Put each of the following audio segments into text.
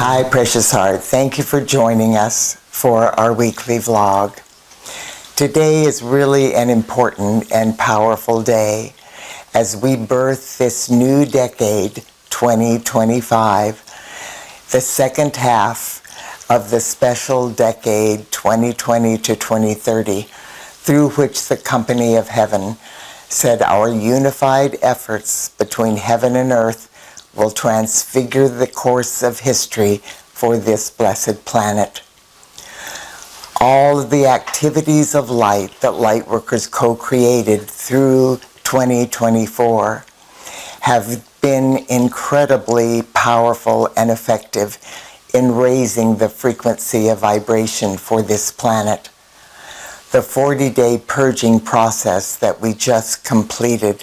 Hi, precious heart. Thank you for joining us for our weekly vlog. Today is really an important and powerful day as we birth this new decade, 2025, the second half of the special decade, 2020 to 2030, through which the company of heaven said our unified efforts between heaven and earth will transfigure the course of history for this blessed planet. All of the activities of light that Lightworkers co-created through 2024 have been incredibly powerful and effective in raising the frequency of vibration for this planet. The 40-day purging process that we just completed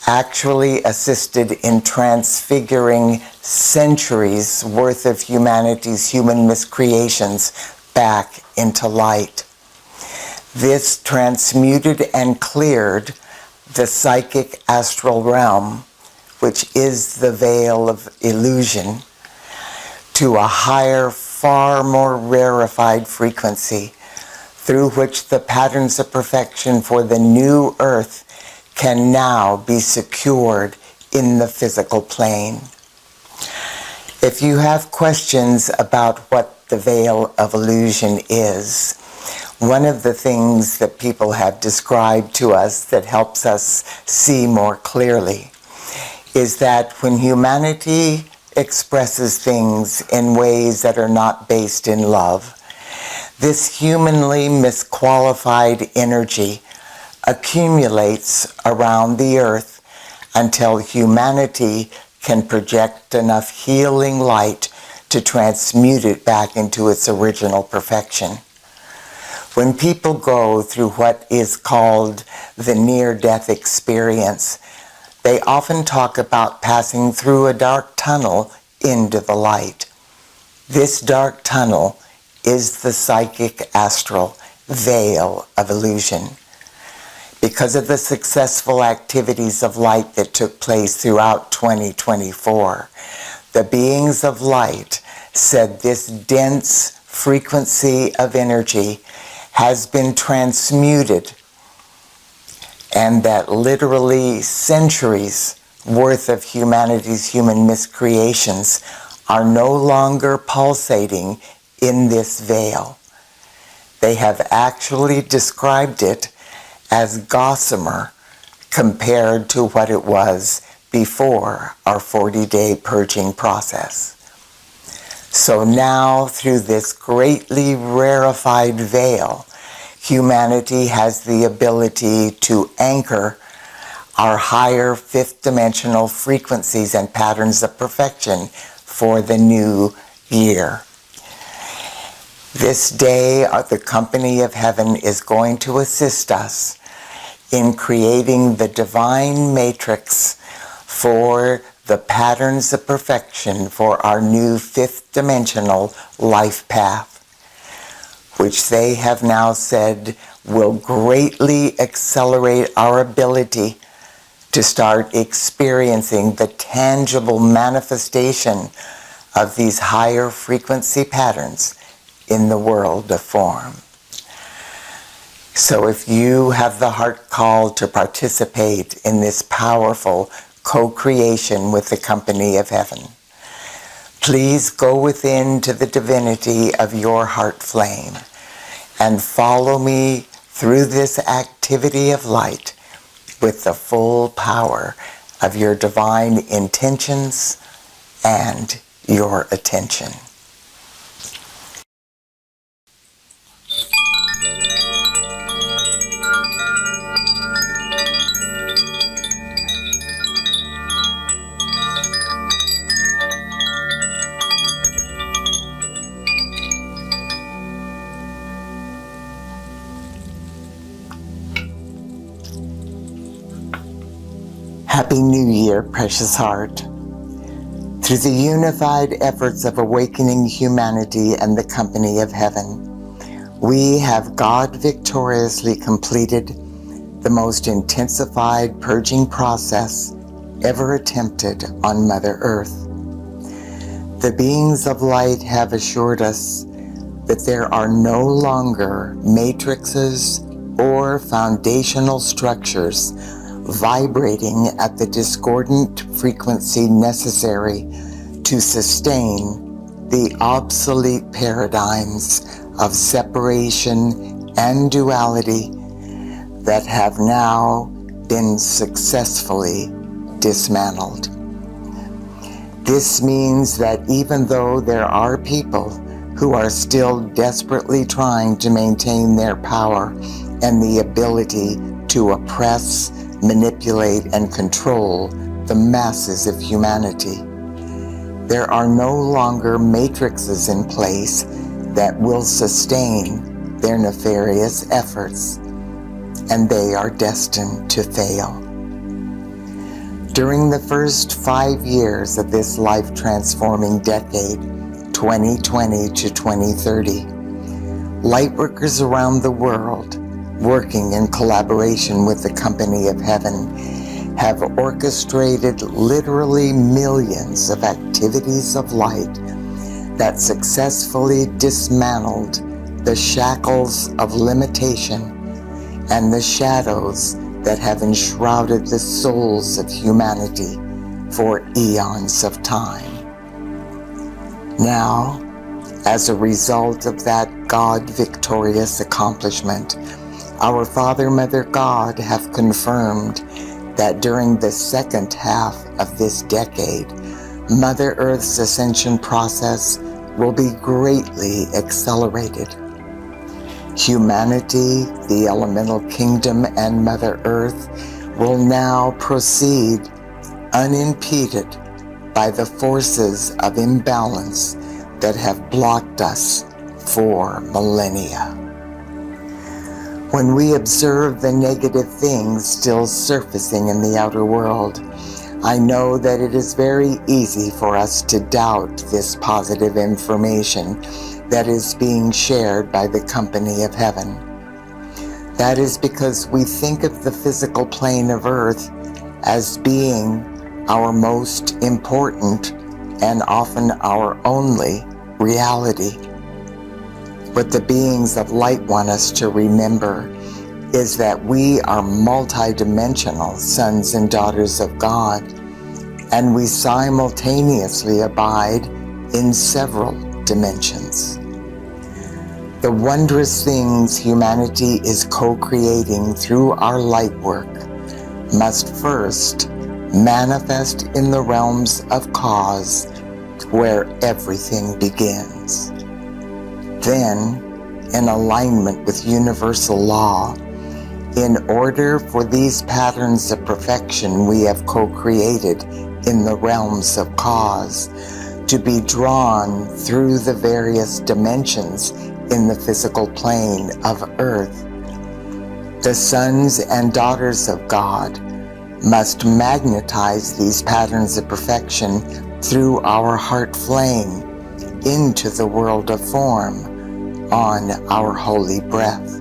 actually assisted in transfiguring centuries worth of humanity's human miscreations back into light. This transmuted and cleared the psychic astral realm, which is the veil of illusion, to a higher, far more rarefied frequency through which the patterns of perfection for the new earth can now be secured in the physical plane. If you have questions about what the veil of illusion is, one of the things that people have described to us that helps us see more clearly is that when humanity expresses things in ways that are not based in love, this humanly misqualified energy accumulates around the earth until humanity can project enough healing light to transmute it back into its original perfection. When people go through what is called the near-death experience, they often talk about passing through a dark tunnel into the light. This dark tunnel is the psychic astral veil of illusion. Because of the successful activities of light that took place throughout 2024, the beings of light said this dense frequency of energy has been transmuted, and that literally centuries worth of humanity's human miscreations are no longer pulsating in this veil. They have actually described it as gossamer compared to what it was before our 40-day purging process. So now, through this greatly rarefied veil, humanity has the ability to anchor our higher fifth dimensional frequencies and patterns of perfection for the new year. This day, the company of heaven is going to assist us in creating the divine matrix for the patterns of perfection for our new fifth dimensional life path, which they have now said will greatly accelerate our ability to start experiencing the tangible manifestation of these higher frequency patterns in the world of form. So if you have the heart call to participate in this powerful co-creation with the company of heaven, please go within to the divinity of your heart flame and follow me through this activity of light with the full power of your divine intentions and your attention. Happy New Year, precious heart. Through the unified efforts of awakening humanity and the company of heaven, we have God victoriously completed the most intensified purging process ever attempted on Mother Earth. The beings of light have assured us that there are no longer matrices or foundational structures vibrating at the discordant frequency necessary to sustain the obsolete paradigms of separation and duality that have now been successfully dismantled. This means that even though there are people who are still desperately trying to maintain their power and the ability to oppress, manipulate, and control the masses of humanity, there are no longer matrices in place that will sustain their nefarious efforts, and they are destined to fail. During the first 5 years of this life-transforming decade, 2020 to 2030, lightworkers around the world, working in collaboration with the Company of Heaven, have orchestrated literally millions of activities of light that successfully dismantled the shackles of limitation and the shadows that have enshrouded the souls of humanity for eons of time. Now, as a result of that God-victorious accomplishment, our Father, Mother God have confirmed that during the second half of this decade, Mother Earth's ascension process will be greatly accelerated. Humanity, the elemental kingdom, and Mother Earth will now proceed unimpeded by the forces of imbalance that have blocked us for millennia. When we observe the negative things still surfacing in the outer world, I know that it is very easy for us to doubt this positive information that is being shared by the Company of Heaven. That is because we think of the physical plane of Earth as being our most important and often our only reality. What the beings of light want us to remember is that we are multidimensional sons and daughters of God, and we simultaneously abide in several dimensions. The wondrous things humanity is co-creating through our light work must first manifest in the realms of cause, where everything begins. Then, in alignment with universal law, in order for these patterns of perfection we have co-created in the realms of cause to be drawn through the various dimensions in the physical plane of Earth, the sons and daughters of God must magnetize these patterns of perfection through our heart flame into the world of form on our holy breath.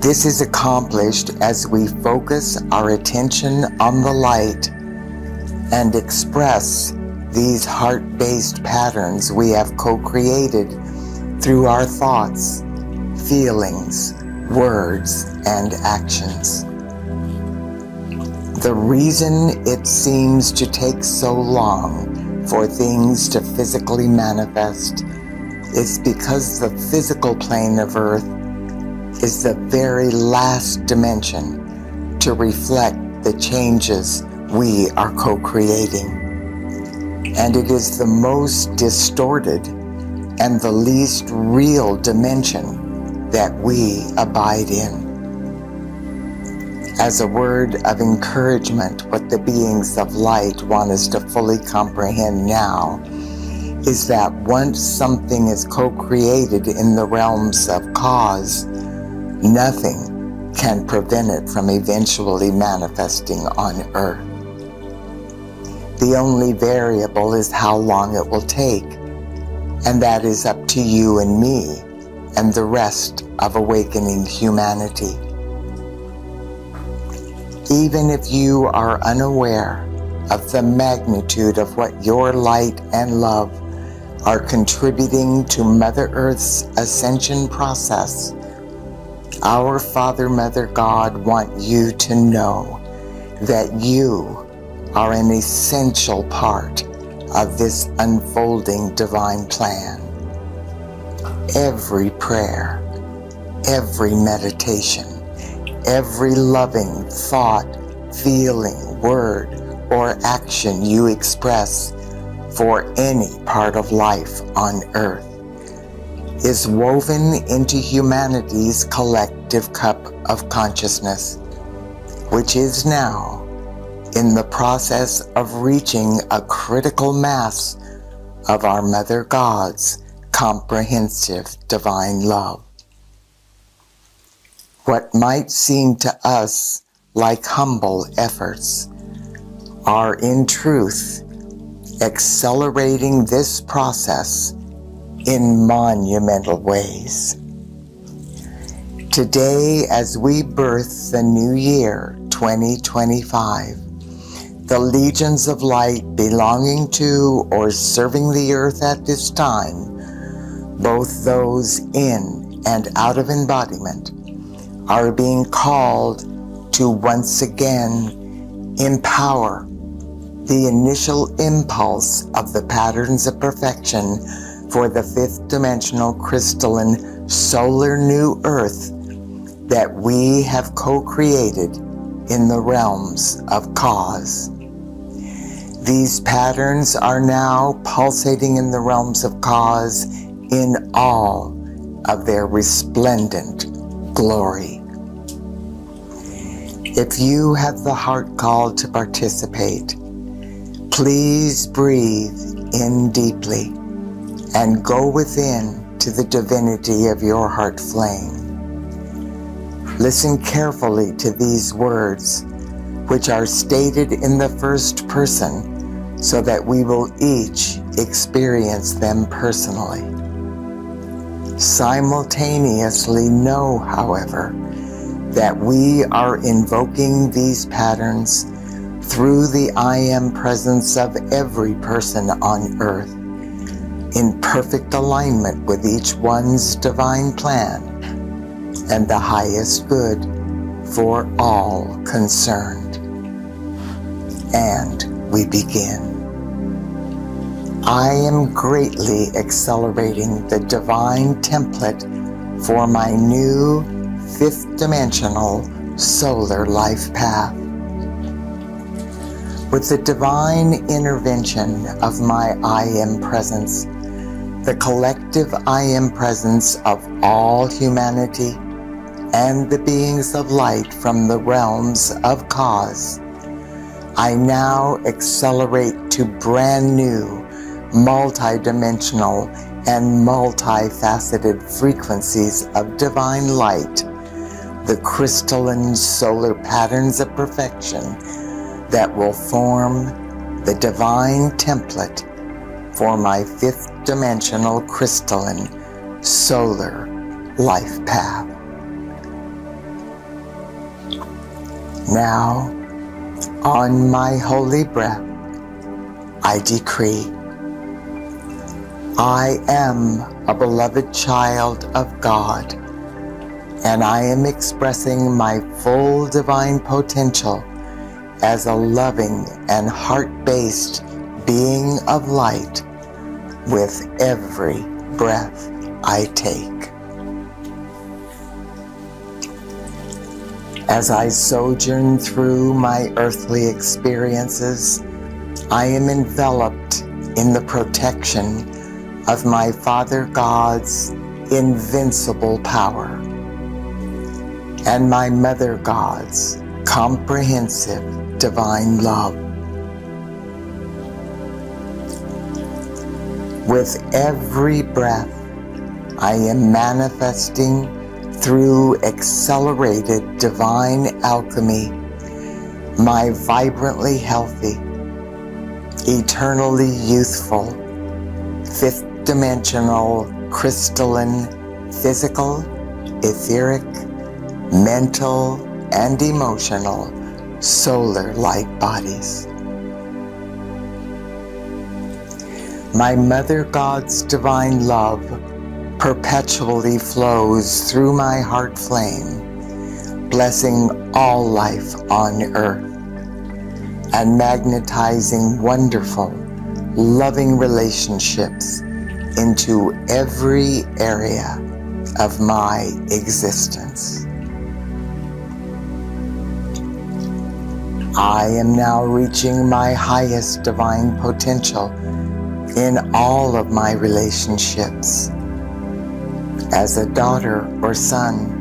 This is accomplished as we focus our attention on the light and express these heart-based patterns we have co-created through our thoughts, feelings, words, and actions. The reason it seems to take so long for things to physically manifest is because the physical plane of Earth is the very last dimension to reflect the changes we are co-creating. And it is the most distorted and the least real dimension that we abide in. As a word of encouragement, what the beings of light want us to fully comprehend now is that once something is co-created in the realms of cause, nothing can prevent it from eventually manifesting on Earth. The only variable is how long it will take, and that is up to you and me and the rest of awakening humanity. Even if you are unaware, of the magnitude of what your light and love are contributing to Mother Earth's ascension process, our Father, Mother, God want you to know that you are an essential part of this unfolding divine plan. Every prayer, every meditation, every loving thought, feeling, word, or action you express for any part of life on earth is woven into humanity's collective cup of consciousness, which is now in the process of reaching a critical mass of our Mother God's comprehensive divine love. What might seem to us like humble efforts are in truth accelerating this process in monumental ways. Today, as we birth the new year, 2025, the legions of light belonging to or serving the earth at this time, both those in and out of embodiment, are being called to once again empower the initial impulse of the patterns of perfection for the fifth dimensional crystalline solar new earth that we have co-created in the realms of cause. These patterns are now pulsating in the realms of cause in all of their resplendent glory. If you have the heart call to participate, please breathe in deeply and go within to the divinity of your heart flame. Listen carefully to these words, which are stated in the first person, so that we will each experience them personally. Simultaneously know, however, that we are invoking these patterns through the I Am presence of every person on earth, in perfect alignment with each one's divine plan and the highest good for all concerned. And we begin. I am greatly accelerating the divine template for my new fifth dimensional solar life path. With the divine intervention of my I Am presence, the collective I Am presence of all humanity and the beings of light from the realms of cause, I now accelerate to brand new, multidimensional and multifaceted frequencies of divine light, the crystalline solar patterns of perfection that will form the divine template for my fifth dimensional crystalline solar life path. Now, on my holy breath, I decree, I am a beloved child of God, and I am expressing my full divine potential as a loving and heart-based being of light with every breath I take. As I sojourn through my earthly experiences, I am enveloped in the protection of my Father God's invincible power and my Mother God's comprehensive divine love. With every breath, I am manifesting through accelerated divine alchemy my vibrantly healthy, eternally youthful, fifth dimensional, crystalline, physical, etheric, mental, and emotional solar light bodies. My Mother God's divine love perpetually flows through my heart flame, blessing all life on earth and magnetizing wonderful, loving relationships into every area of my existence. I am now reaching my highest divine potential in all of my relationships, as a daughter or son,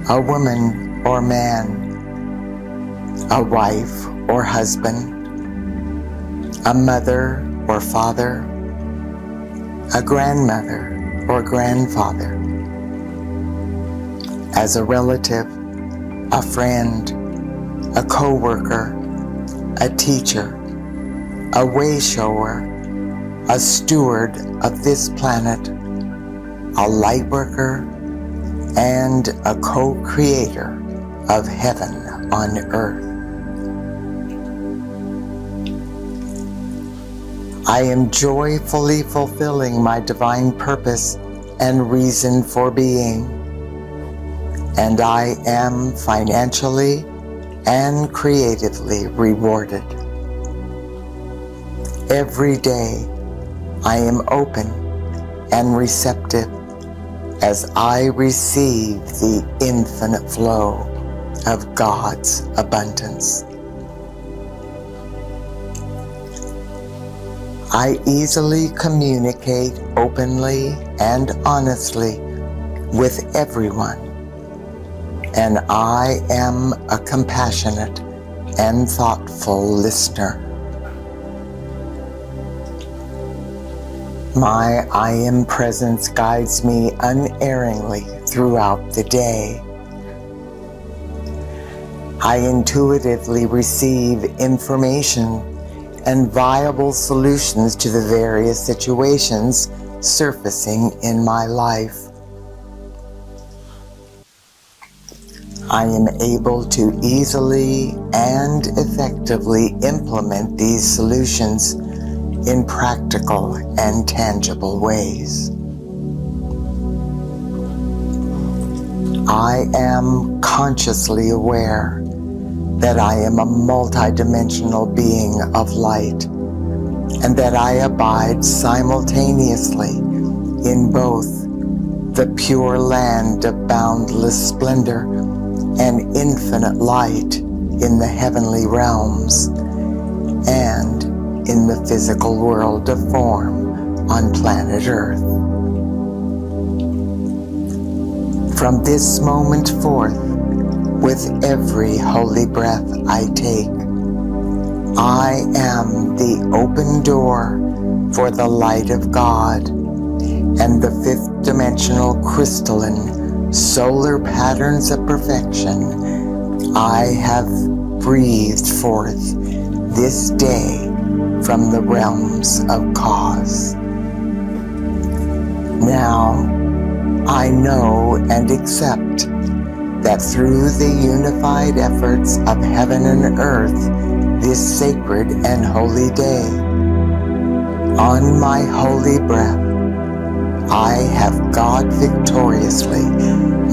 a woman or man, a wife or husband, a mother or father, a grandmother or grandfather, as a relative, a friend, a co-worker, a teacher, a way-shower, a steward of this planet, a light worker, and a co-creator of heaven on earth. I am joyfully fulfilling my divine purpose and reason for being, and I am financially and creatively rewarded. Every day, I am open and receptive as I receive the infinite flow of God's abundance. I easily communicate openly and honestly with everyone, and I am a compassionate and thoughtful listener. My I Am presence guides me unerringly throughout the day. I intuitively receive information and viable solutions to the various situations surfacing in my life. I am able to easily and effectively implement these solutions in practical and tangible ways. I am consciously aware that I am a multidimensional being of light, and that I abide simultaneously in both the pure land of boundless splendor and infinite light in the heavenly realms, and in the physical world of form on planet Earth. From this moment forth, with every holy breath I take, I am the open door for the light of God and the fifth dimensional crystalline solar patterns of perfection I have breathed forth this day from the realms of cause. Now, I know and accept that through the unified efforts of heaven and earth, this sacred and holy day, on my holy breath, I have God victoriously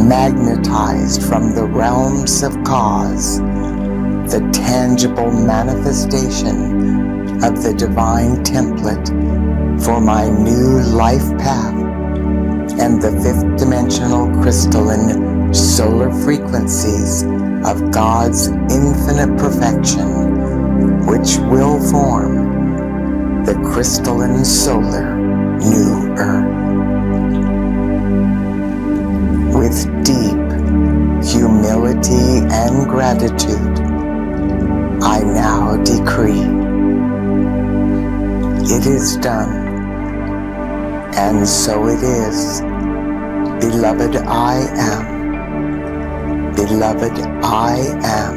magnetized from the realms of cause the tangible manifestation of the divine template for my new life path and the fifth dimensional crystalline solar frequencies of God's infinite perfection, which will form the crystalline solar new earth. With deep humility and gratitude, I now decree, it is done, and so it is. Beloved, I am. Beloved, I am.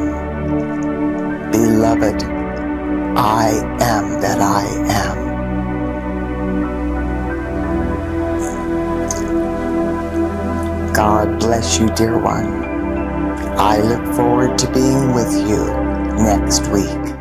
Beloved, I am that I am. God bless you, dear one. I look forward to being with you next week.